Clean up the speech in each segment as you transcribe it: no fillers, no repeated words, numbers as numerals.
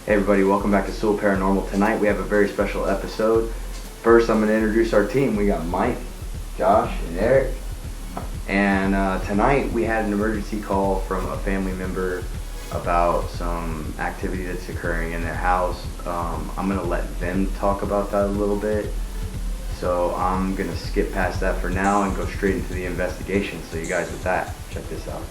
Hey everybody, welcome back to Sewell Paranormal. Tonight we have a very special episode. First, I'm going to introduce our team. We got Mike, Josh, and Eric. And tonight we had an emergency call from a family member about some activity that's occurring in their house. I'm going to let them talk about that a little bit. So I'm going to skip past that for now and go straight into the investigation. So you guys, with that, check this out.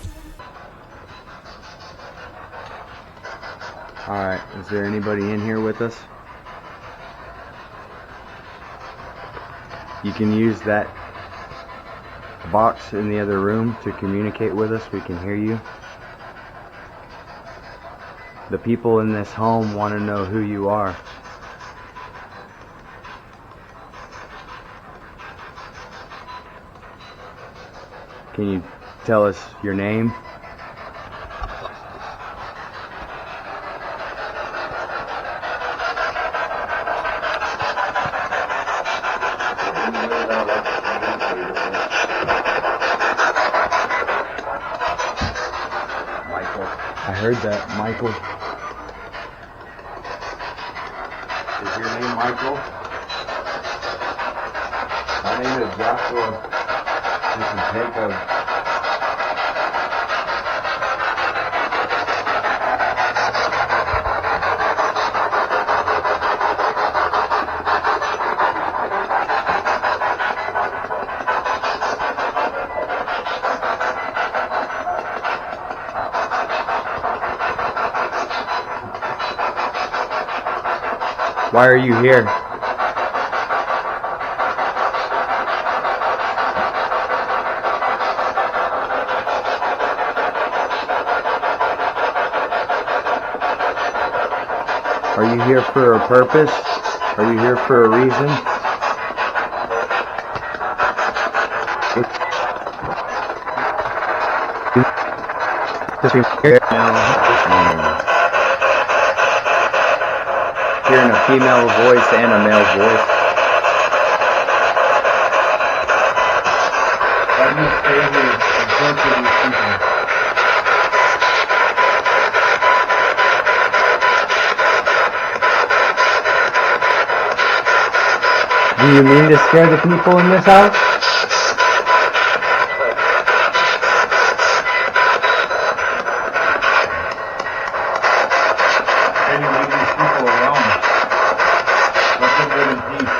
Alright, is there anybody in here with us? You can use that box in the other room to communicate with us. We can hear you. The people in this home want to know who you are. Can you tell us your name? I heard that, Michael. Is your name Michael? My name is Joshua. This is Jacob. Why are you here? Are you here for a purpose? Are you here for a reason? Hearing a female voice and a male voice. Let me stay here and talk to these people. Do you mean to scare the people in this house? Can you leave these people alone? Let them live in peace.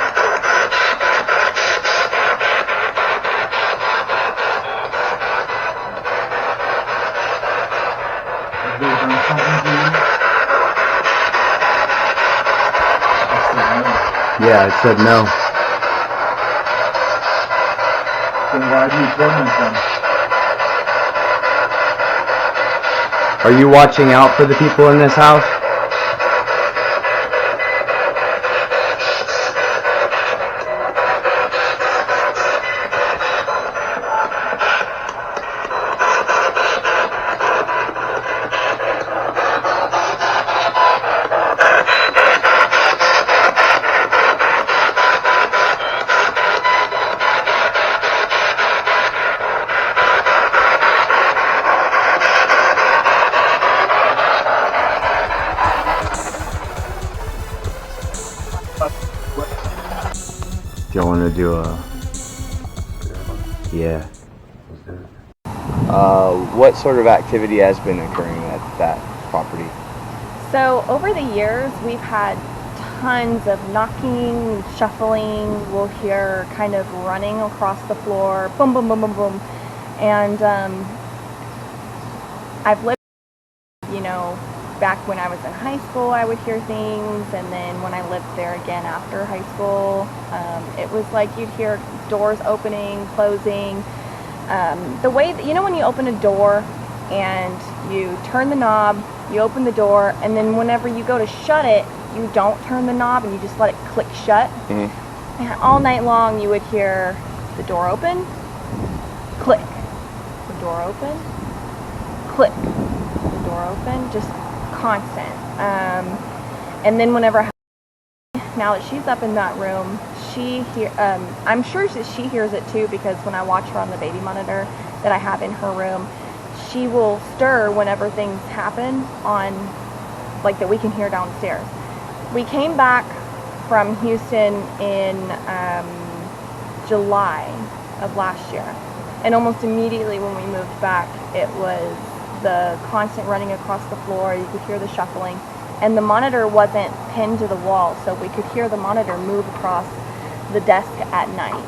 Have they done something to you? Yeah, it said no. Then why do you torment them? Are you watching out for the people in this house? Do you want to do a... Yeah. What sort of activity has been occurring at that property? So over the years, we've had tons of knocking, shuffling. We'll hear kind of running across the floor, boom, boom, boom, boom, boom. And I've lived, back when I was in high school, I would hear things. And then when I lived there again after high school, it was like you'd hear doors opening, closing. The way that, when you open a door and you turn the knob, you open the door, and then whenever you go to shut it, you don't turn the knob and you just let it click shut. Mm-hmm. And all night long you would hear the door open, click, the door open, click, the door open, just constant. And then whenever, now that she's up in that room, I'm sure that she hears it too, because when I watch her on the baby monitor that I have in her room, she will stir whenever things happen on like that we can hear downstairs. We came back from Houston in July of last year, and almost immediately when we moved back, it was the constant running across the floor. You could hear the shuffling, and the monitor wasn't pinned to the wall, so we could hear the monitor move across the desk at night.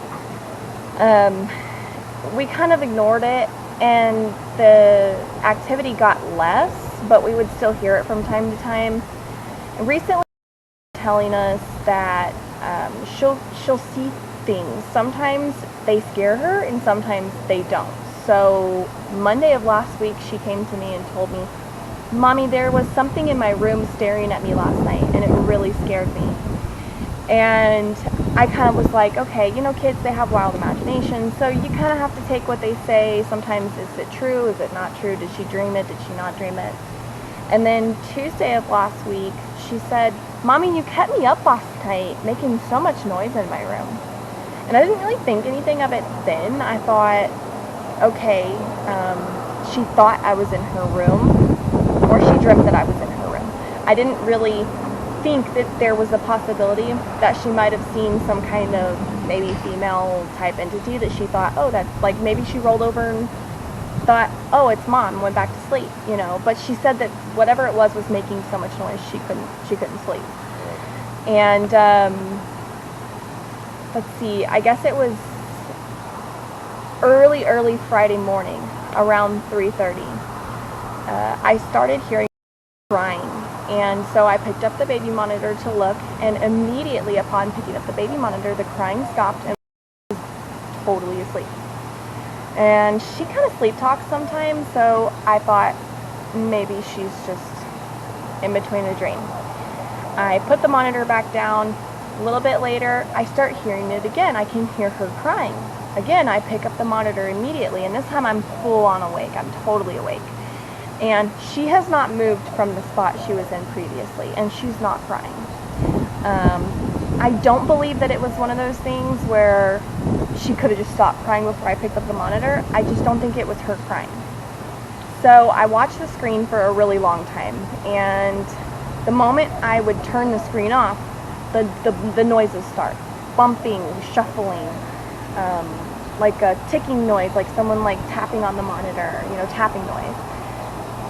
We kind of ignored it, and the activity got less, but we would still hear it from time to time. And recently, telling us that she'll see things. Sometimes they scare her, and sometimes they don't. So Monday of last week, she came to me and told me, "Mommy, there was something in my room staring at me last night, and it really scared me." And I kind of was like, okay, you know, kids, they have wild imaginations, so you kind of have to take what they say. Sometimes, is it true? Is it not true? Did she dream it? Did she not dream it? And then Tuesday of last week, she said, "Mommy, you kept me up last night making so much noise in my room." And I didn't really think anything of it then. I thought, okay, she thought I was in her room, or she dreamt that I was in her room. I didn't really think that there was a possibility that she might have seen some kind of maybe female type entity that she thought, oh, that's like, maybe she rolled over and thought, oh, it's Mom, went back to sleep, you know. But she said that whatever it was making so much noise she couldn't sleep. And let's see, I guess it was early Friday morning, around 3:30. I started hearing crying, and so I picked up the baby monitor to look, and immediately upon picking up the baby monitor, the crying stopped and I was totally asleep. And she kind of sleep talks sometimes, so I thought maybe she's just in between a dream. I put the monitor back down. A little bit later, I start hearing it again. I can hear her crying. Again, I pick up the monitor immediately, and this time I'm full on awake. I'm totally awake. And she has not moved from the spot she was in previously, and she's not crying. I don't believe that it was one of those things where she could have just stopped crying before I picked up the monitor. I just don't think it was her crying. So I watched the screen for a really long time, and the moment I would turn the screen off, the noises start. Bumping, shuffling, like a ticking noise, like someone like tapping on the monitor, you know, tapping noise.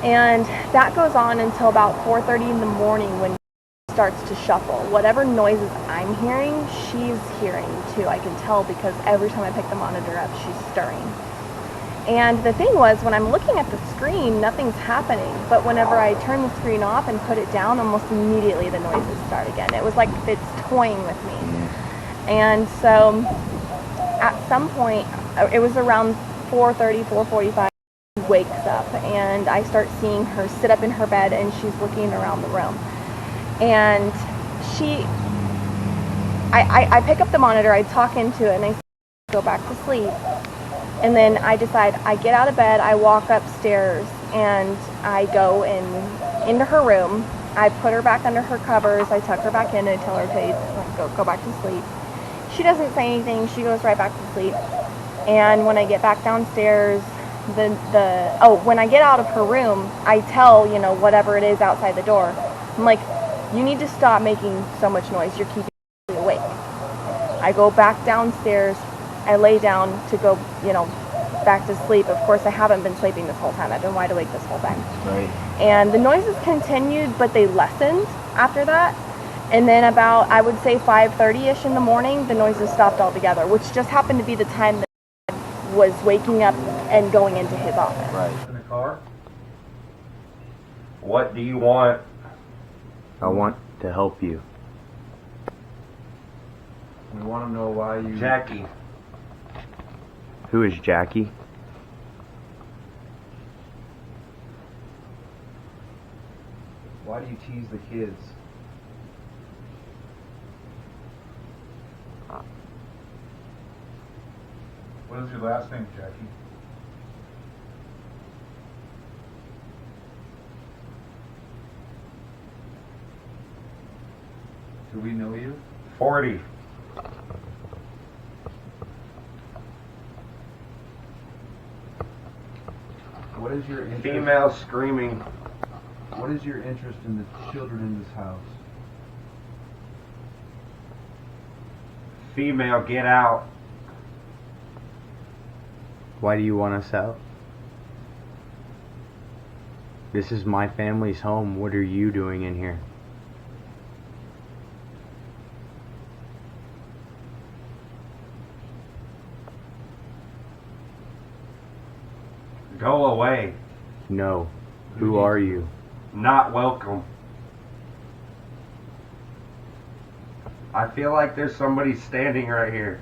And that goes on until about 4:30 in the morning when she starts to shuffle. Whatever noises I'm hearing, she's hearing too. I can tell because every time I pick the monitor up, she's stirring. And the thing was, when I'm looking at the screen, nothing's happening. But whenever I turn the screen off and put it down, almost immediately the noises start again. It was like it's toying with me. And so at some point, it was around 4:30, 4:45, she wakes up, and I start seeing her sit up in her bed, and she's looking around the room. And I pick up the monitor, I talk into it, and I say, go back to sleep. And then I decide, I get out of bed, I walk upstairs, and I go into her room. I put her back under her covers, I tuck her back in and tell her to go back to sleep. She doesn't say anything, she goes right back to sleep. And when I get back downstairs, when I get out of her room, I tell, you know, whatever it is outside the door, I'm like, you need to stop making so much noise, you're keeping me awake. I go back downstairs, I lay down to go, you know, back to sleep. Of course, I haven't been sleeping this whole time. I've been wide awake this whole time. Right. And the noises continued, but they lessened after that. And then about, I would say 5:30ish in the morning, the noises stopped altogether, which just happened to be the time that I was waking up and going into his office. Right. In the car? What do you want? I want to help you. We want to know why you... Jackie. Who is Jackie? Why do you tease the kids? What is your last name, Jackie? Do we know you? 40. What is your interest? Female screaming. What is your interest in the children in this house? Female, get out. Why do you want us out? This is my family's home. What are you doing in here? Go away. No. Who are you? Not welcome. I feel like there's somebody standing right here.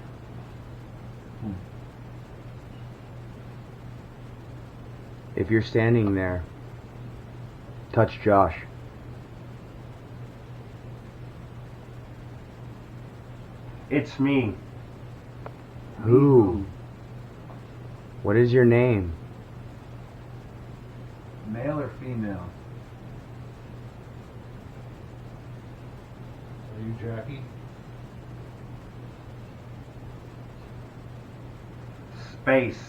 If you're standing there, touch Josh. It's me. Who? What is your name? Male or female? Are you Jackie? Space.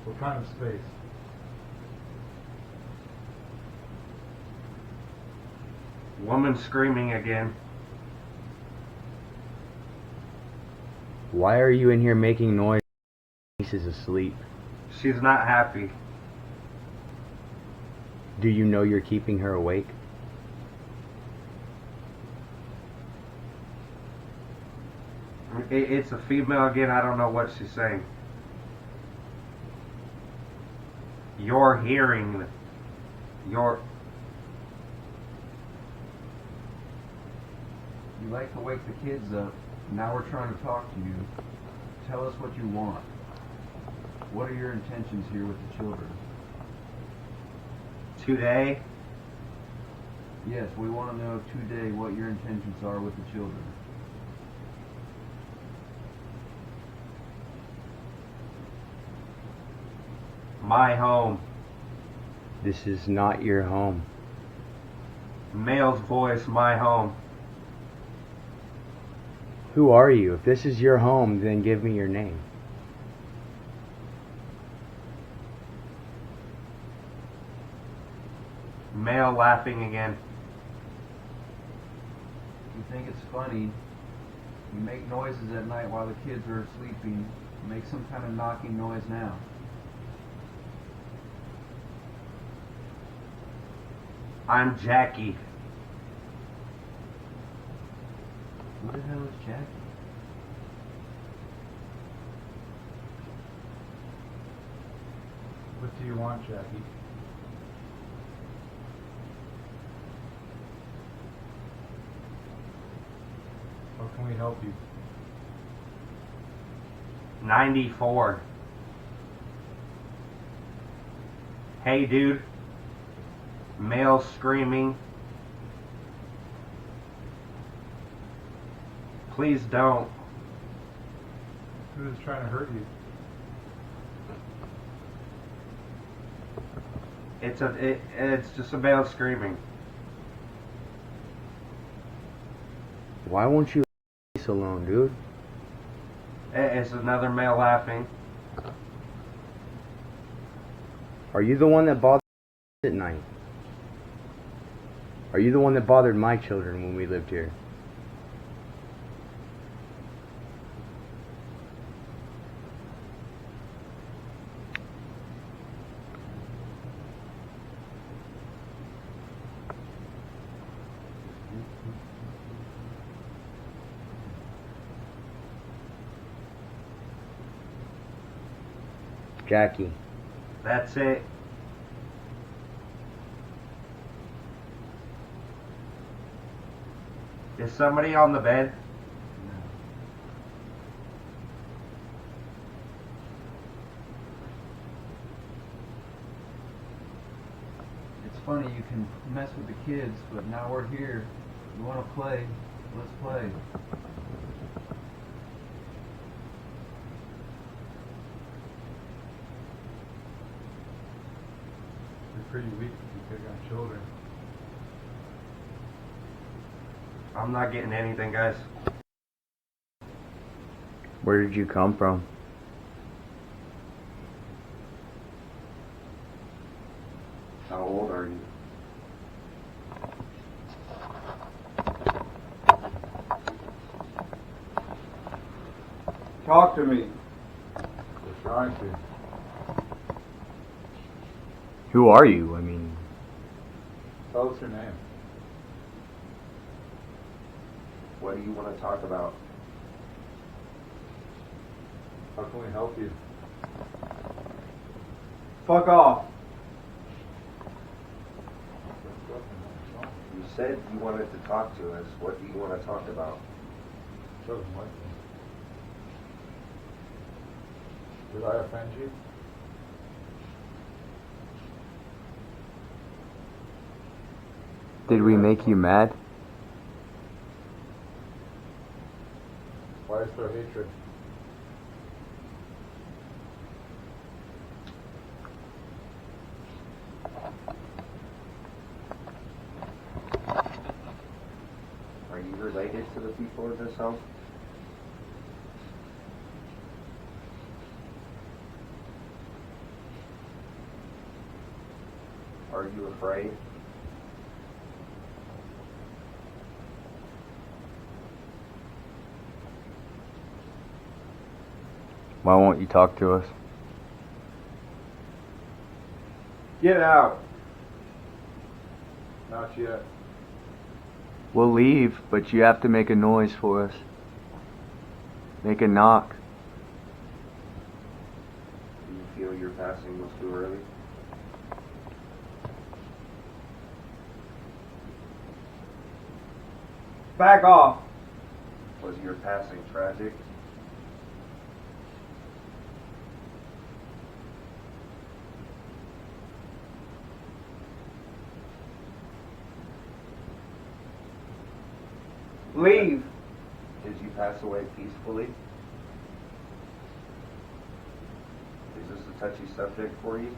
What kind of space? Woman screaming again. Why are you in here making noise? Niece is asleep. She's not happy. Do you know you're keeping her awake? It's a female again. I don't know what she's saying. You're hearing. You're. You like to wake the kids up. Now we're trying to talk to you. Tell us what you want. What are your intentions here with the children? Today, Yes, we want to know today what your intentions are with the children. my home. This is not your home. Male's voice, my home. Who are you? If this is your home, then give me your name. Male laughing again. You think it's funny. You make noises at night while the kids are sleeping. Make some kind of knocking noise now. I'm Jackie. Who the hell is Jackie? What do you want, Jackie? How can we help you? 94. Hey, dude. Male screaming. Please don't. Who is trying to hurt you? It's just a male screaming. Why won't you leave us alone, dude? It's another male laughing. Are you the one that bothered at night? Are you the one that bothered my children when we lived here? Jackie. That's it. Is somebody on the bed? It's funny, you can mess with the kids, but now we're here. You want to play? Let's play. You're pretty weak if you pick on children. I'm not getting anything, guys. Where did you come from? How old are you? Talk to me. We're trying to. Who are you? I mean, Tell us your name. What do you want to talk about? How can we help you? Fuck off. You said you wanted to talk to us. What do you want to talk about? Doesn't like me. Did I offend you? did we make you mad? Why is there hatred? Are you related to the people of this home? Are you afraid? Why won't you talk to us? Get out. Not yet. We'll leave, but you have to make a noise for us. Make a knock. Do you feel your passing was too early? Back off. Was your passing tragic? Leave. Did you pass away peacefully? Is this a touchy subject for you?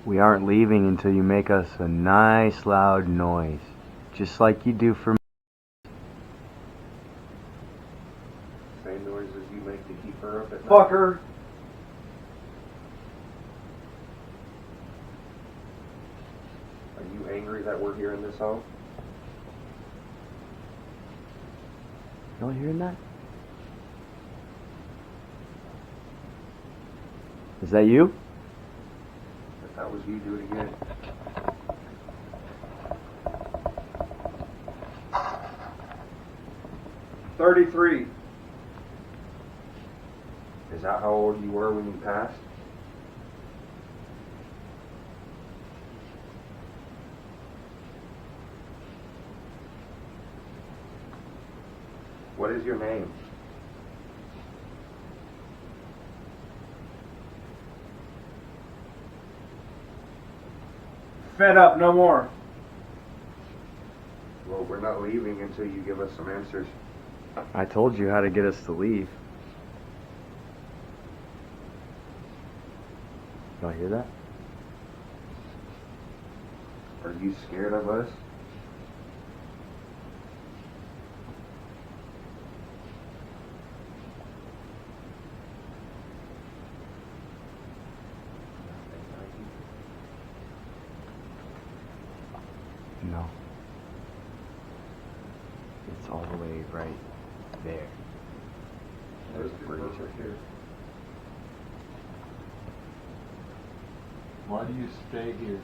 We aren't leaving until you make us a nice loud noise. Just like you do for me. Same noises you make to keep her up at night? Fucker. Are you angry that we're here in this home? Y'all hearing that? Is that you? If that was you, do it again. $33. Is that how old you were when you passed? What is your name? Fed up, no more. Well, we're not leaving until you give us some answers. I told you how to get us to leave. Y'all hear that? Are you scared of us? No. It's all the way right there. There's the furniture here. Why do you stay here?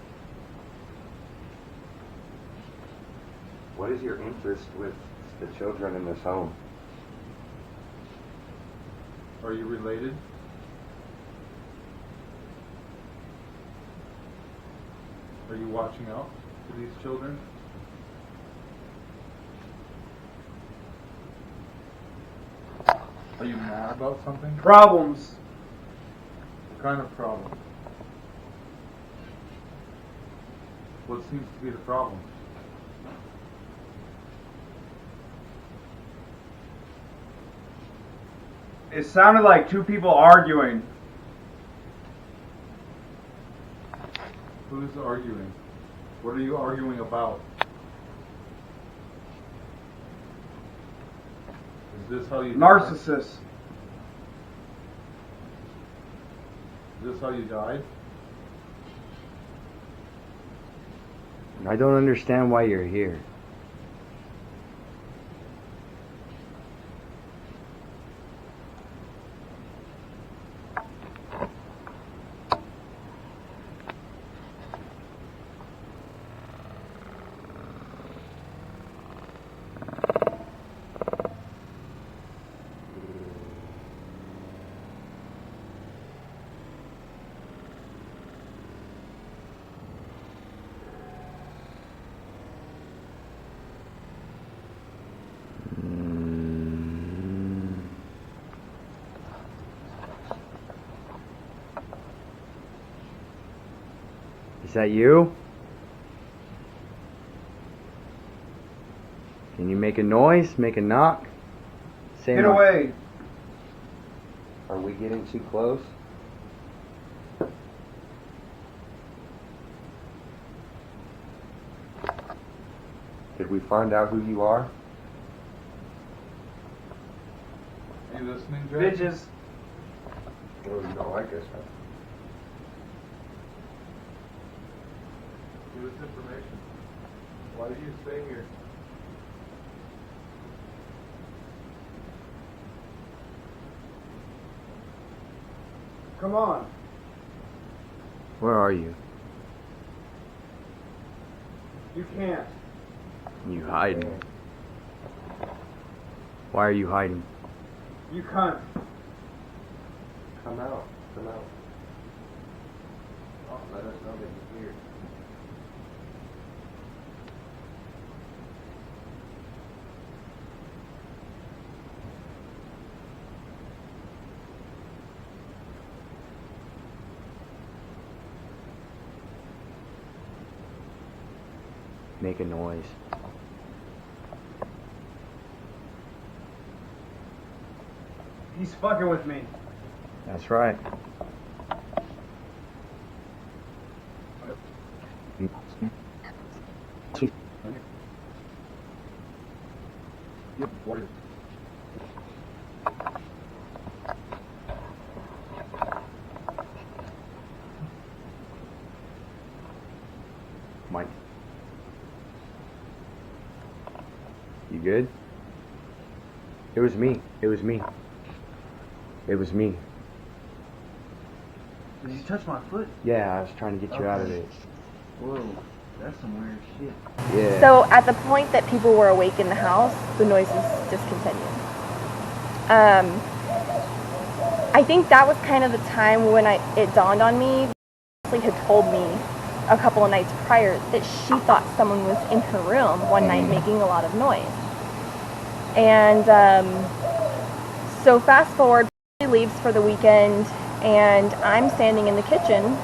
What is your interest with the children in this home? Are you related? Are you watching out for these children? Are you mad about something? Problems. What kind of problem? What seems to be the problem? It sounded like two people arguing. Who's arguing? What are you arguing about? this how you Narcissist. Is this how you died? I don't understand why you're here. Is that you? Can you make a noise? Make a knock? Say Get no. away. Are we getting too close? Did we find out who you are? Are you listening, Jay? Bitches. Oh, you don't like us, huh? Give us information. Why do you stay here? Come on. Where are you? You can't. You hiding. Why are you hiding? You cunt. Come out. Come out. Oh, let us know that you're here. Make a noise. He's fucking with me. That's right. Mike. You good? It was me. It was me. It was me. Did you touch my foot? Yeah, I was trying to get you out of it. Whoa, that's some weird shit. Yeah. So at the point that people were awake in the house, the noises just continued. I think that was kind of the time when it dawned on me. Ashley had told me a couple of nights prior that she thought someone was in her room one night making a lot of noise. And so fast forward, she leaves for the weekend, and I'm standing in the kitchen.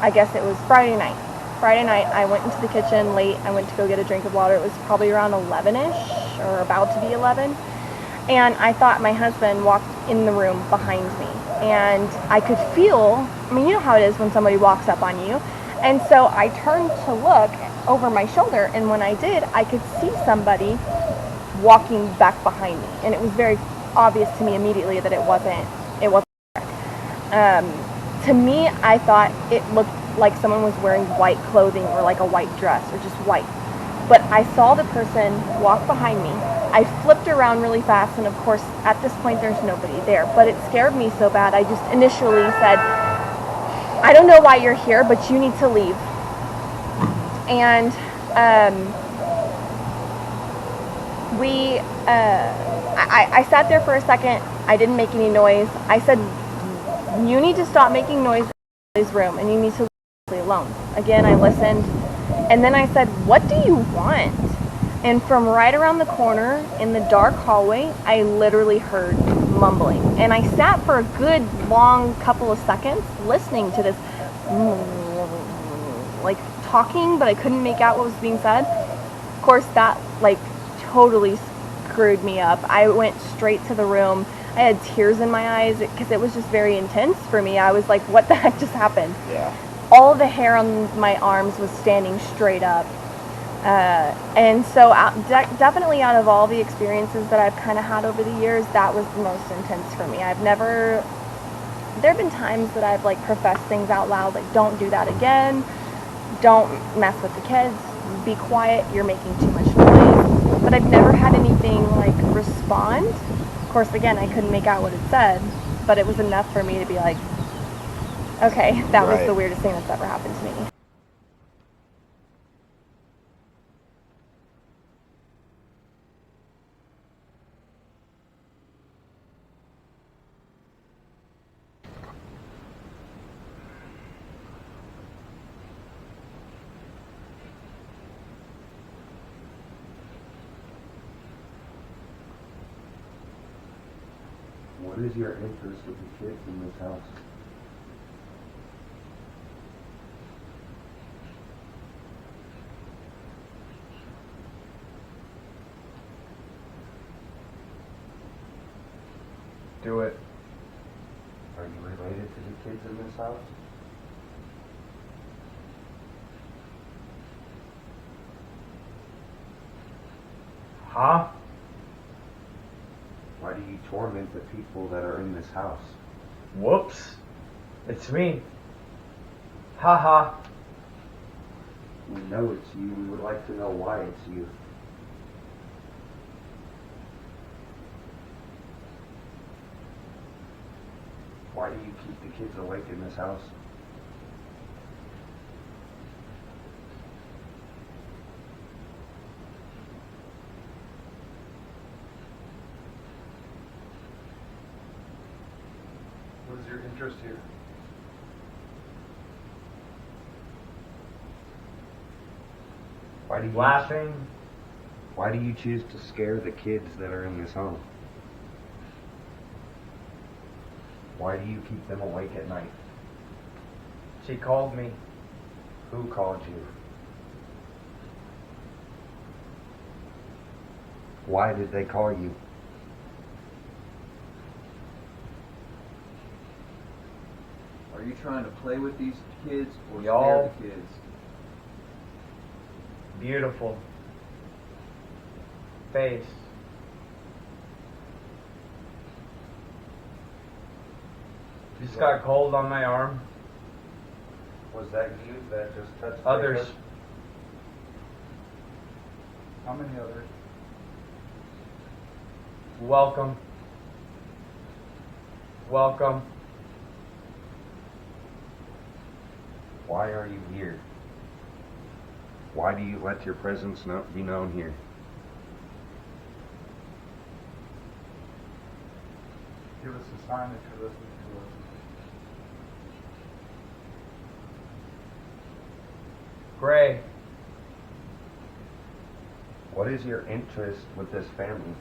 I guess it was Friday night. Friday night, I went into the kitchen late. I went to go get a drink of water. It was probably around 11-ish, or about to be 11. And I thought my husband walked in the room behind me. And I could feel, I mean, you know how it is when somebody walks up on you. And so I turned to look over my shoulder, and when I did, I could see somebody walking back behind me. And it was very obvious to me immediately that it wasn't. To me, I thought it looked like someone was wearing white clothing or like a white dress or just white. But I saw the person walk behind me. I flipped around really fast, and of course, at this point, there's nobody there. But it scared me so bad, I just initially said, I don't know why you're here, but you need to leave. And I sat there for a second. I didn't make any noise. I said, you need to stop making noise in his room, and you need to leave alone. Again, I listened, and then I said, what do you want? And from right around the corner in the dark hallway, I literally heard mumbling. And I sat for a good long couple of seconds listening to this like talking, but I couldn't make out what was being said. Of course, that like totally screwed me up. I went straight to the room. I had tears in my eyes because it was just very intense for me. I was like, what the heck just happened? Yeah. All the hair on my arms was standing straight up. And so definitely out of all the experiences that I've kind of had over the years, that was the most intense for me. There have been times that I've like professed things out loud, like don't do that again, don't mess with the kids, be quiet, you're making too much noise. But I've never had anything like respond. Of course, again, I couldn't make out what it said, but it was enough for me to be like, okay, that was Right. the weirdest thing that's ever happened to me. What is your interest with the kids in this house? Do it. Are you related to the kids in this house? Huh? Why do you torment the people that are in this house? Whoops. It's me. Haha. We know it's you. We would like to know why it's you. Why do you keep the kids awake in this house? What is your interest here? Why do you Laughing. Why do you choose to scare the kids that are in this home? Why do you keep them awake at night? She called me. Who called you? Why did they call you? Are you trying to play with these kids or Y'all. scare the kids? Beautiful. Face. Just got cold on my arm. Was that you that just touched Others. Jacob? How many others? Welcome. Welcome. Why are you here? Why do you let your presence be known here? Give us a sign that you're listening to us. Gray. What is your interest with this family?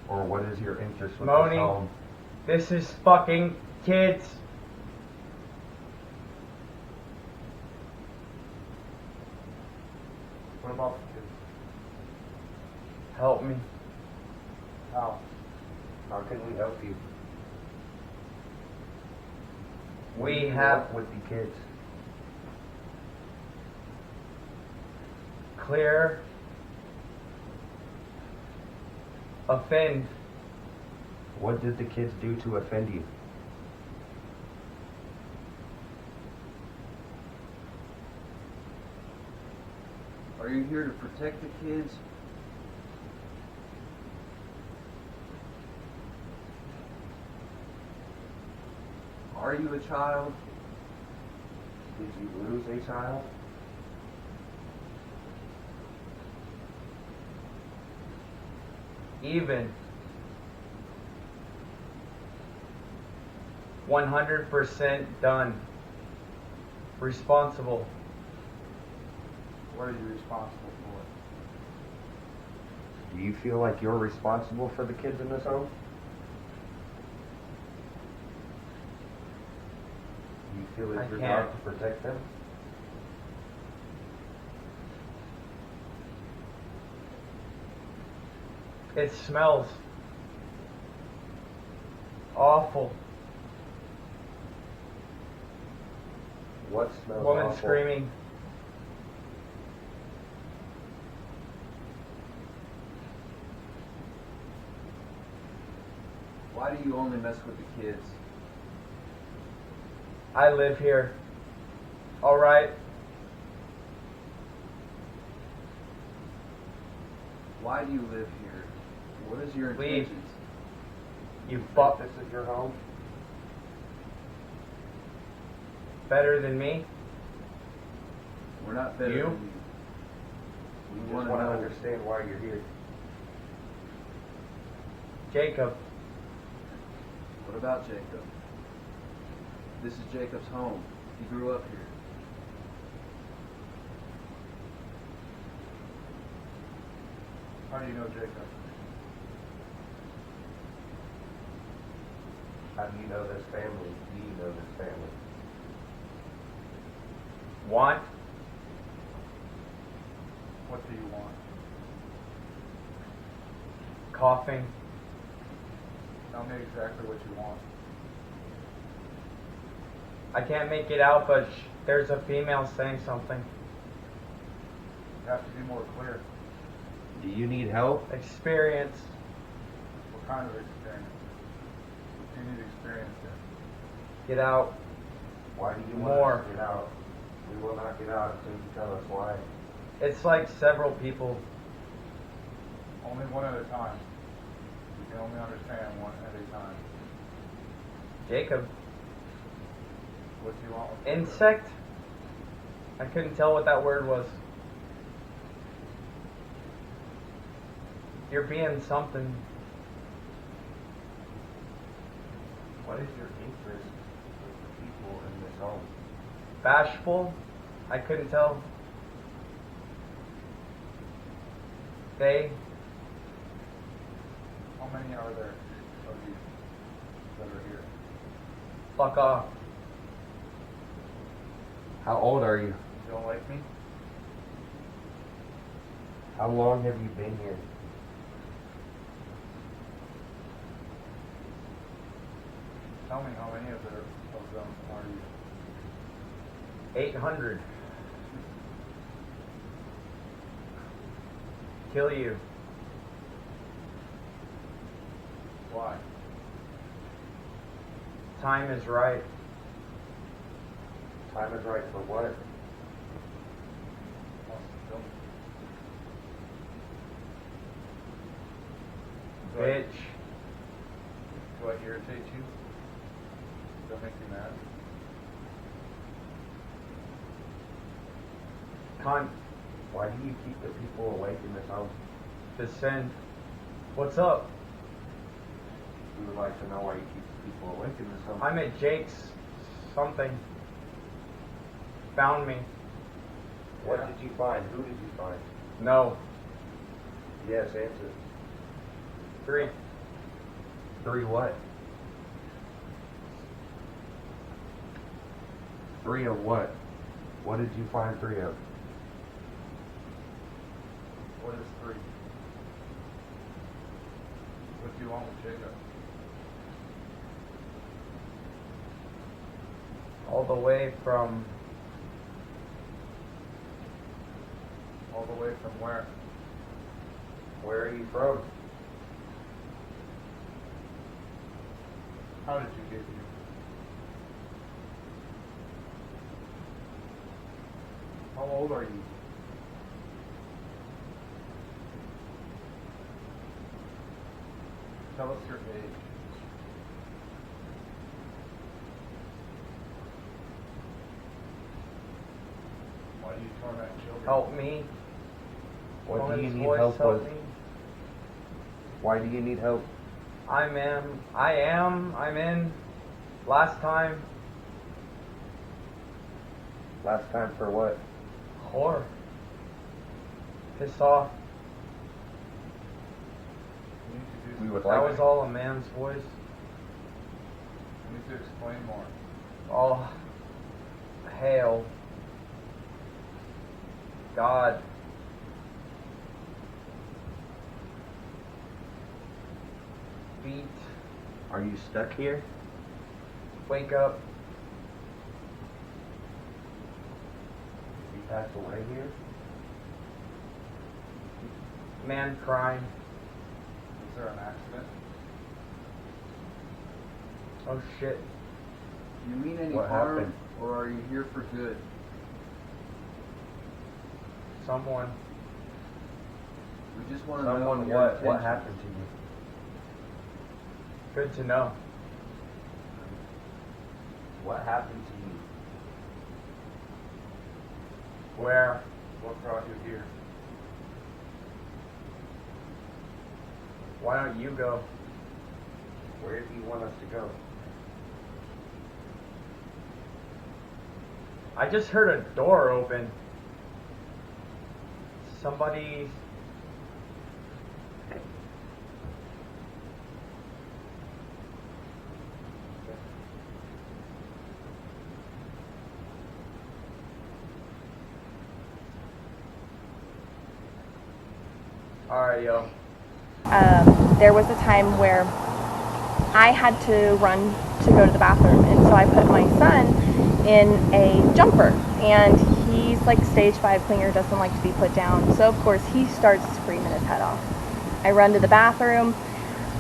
Or what is your interest with Moni. this home? This is fucking kids. What about the kids? Help me. How? How can we help you? We Do you have work with the kids. clear. Offend. What did the kids do to offend you? Are you here to protect the kids? Are you a child? Did you lose a child? Even. 100% done. Responsible. What are you responsible for? Do you feel like you're responsible for the kids in this home? Do you feel it's I your can't. job to protect them? It smells awful. What smells Woman awful? screaming. Why do you only mess with the kids? I live here. All right. Why do you live here? What is your Leave. intentions? You fuck. This is your home? Better than me? We're not better You? than you. We We just want to want to know. understand why you're here. Jacob. What about Jacob? This is Jacob's home. He grew up here. How do you know Jacob? How do you know this family? Do you know this family? Want? What do you want? Coughing. Tell me exactly what you want. I can't make it out, but there's a female saying something. You have to be more clear. Do you need help? Experience. What kind of experience? What do you need experience in? Get out. Why do you More. want us to get out? We will not get out until you tell us why. It's like several people. Only one at a time. You can only understand one at a time. Jacob. What do you want with Jacob? Insect? I couldn't tell what that word was. You're being something. What is your interest with the people in this home? Bashful? I couldn't tell. They? How many are there of you that are here? Fuck off. How old are you? You don't like me? How long have you been here? Tell me how many of them are you? 800. Kill you. Why? Time is right. Time is right for what? Wants to kill me. Bitch. Do I irritate you? Does that make you mad? Cunt. Why do you keep the people awake in this home? Descend. What's up? We would like to know why you keep the people awake in this home. I'm at Jake's something. Found me. What Yeah. did you find? Who did you find? No. Yes, answer. 3. 3 what? 3 of what? What did you find 3 of? What is 3? What do you want with Jacob? All the way from All the way from where? Where are you from? How did you get here? How old are you? Tell us your age. Why do you torment children? help me. What do you Woman's need voice, help help with? me. Why do you need help? I'm in. Last time. Last time for what? Whore. Piss off. You need to do We would That like was all a man's voice. You need to explain more. All hail. God. Beat. Are you stuck here? Wake up. pass away here? Man crying. Was there an accident? Oh shit. Do you mean any What harm, happened? or are you here for good? Someone. We just want to know Someone, your what intentions. happened to you? Good to know. What happened to you? Where? What brought you here? Why don't you go? Where do you want us to go? I just heard a door open. Somebody. Alright, yo. There was a time where I had to run to go to the bathroom, and so I put my son in a jumper, and he's like stage 5 clinger, doesn't like to be put down, so of course he starts screaming his head off. I run to the bathroom.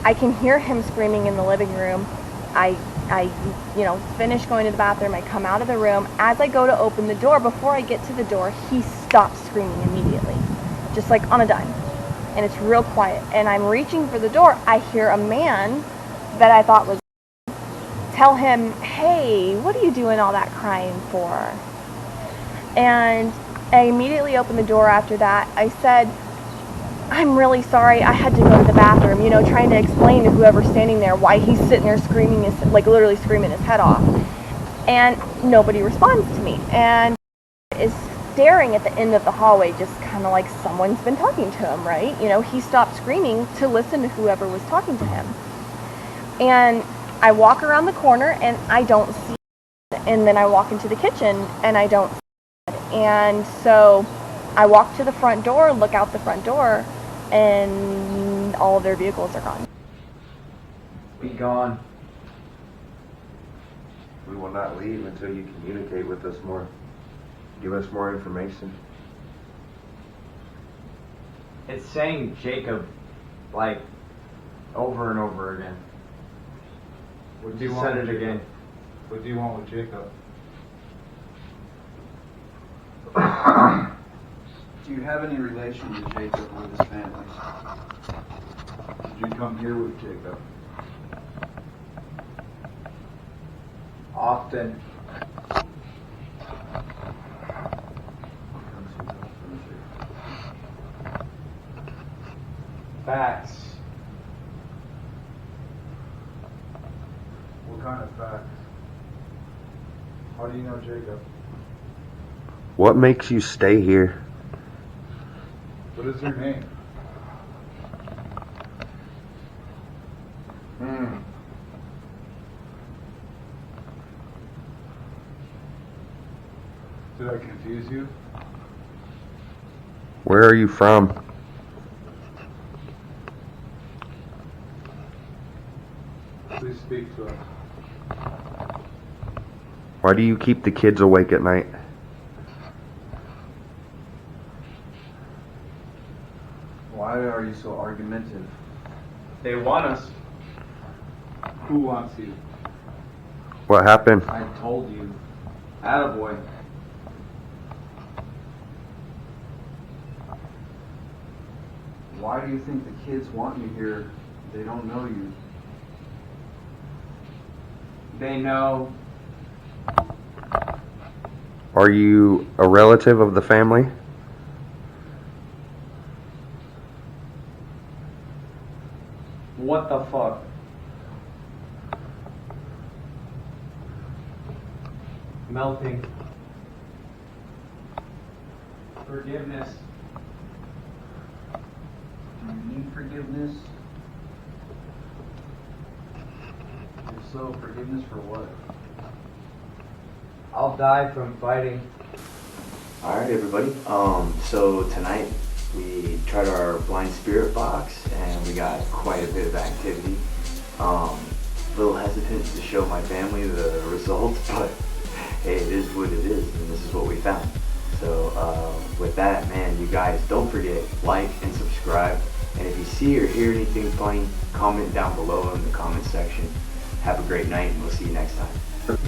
I can hear him screaming in the living room. I finish going to the bathroom. I come out of the room. As I go to open the door, before I get to the door, he stops screaming immediately, just like on a dime. And it's real quiet. And I'm reaching for the door. I hear a man that I thought was tell him, "Hey, what are you doing all that crying for?" And I immediately opened the door after that. I said, "I'm really sorry. I had to go to the bathroom," trying to explain to whoever's standing there why he's sitting there screaming literally screaming his head off. And nobody responds to me. And is staring at the end of the hallway, just kind of like someone's been talking to him, right? He stopped screaming to listen to whoever was talking to him. And I walk around the corner and I don't see it. And then I walk into the kitchen and I don't see it. And so I walk to the front door, look out the front door, and all of their vehicles are gone. Be gone. We will not leave until you communicate with us more. Give us more information. It's saying Jacob, like, over and over again. What You said it again. What do you want with Jacob? Do you have any relation to Jacob or his family? Did you come here with Jacob? Often. Facts. What kind of facts? How do you know Jacob? What makes you stay here? What is your name? Did I confuse you? Where are you from? Please speak to us. Why do you keep the kids awake at night? Why are you so argumentative? They want us. Who wants you? What happened? I told you. Attaboy. Why do you think the kids want you here? They don't know you. They know. Are you a relative of the family? What the fuck? Melting. Forgiveness. Do you need forgiveness? If so, forgiveness for what? I'll die from fighting. Alright everybody, so tonight we tried our blind spirit box and we got quite a bit of activity. A little hesitant to show my family the results, but hey, it is what it is and this is what we found. So with that, man, you guys don't forget, like and subscribe. And if you see or hear anything funny, comment down below in the comment section. Have a great night, and we'll see you next time.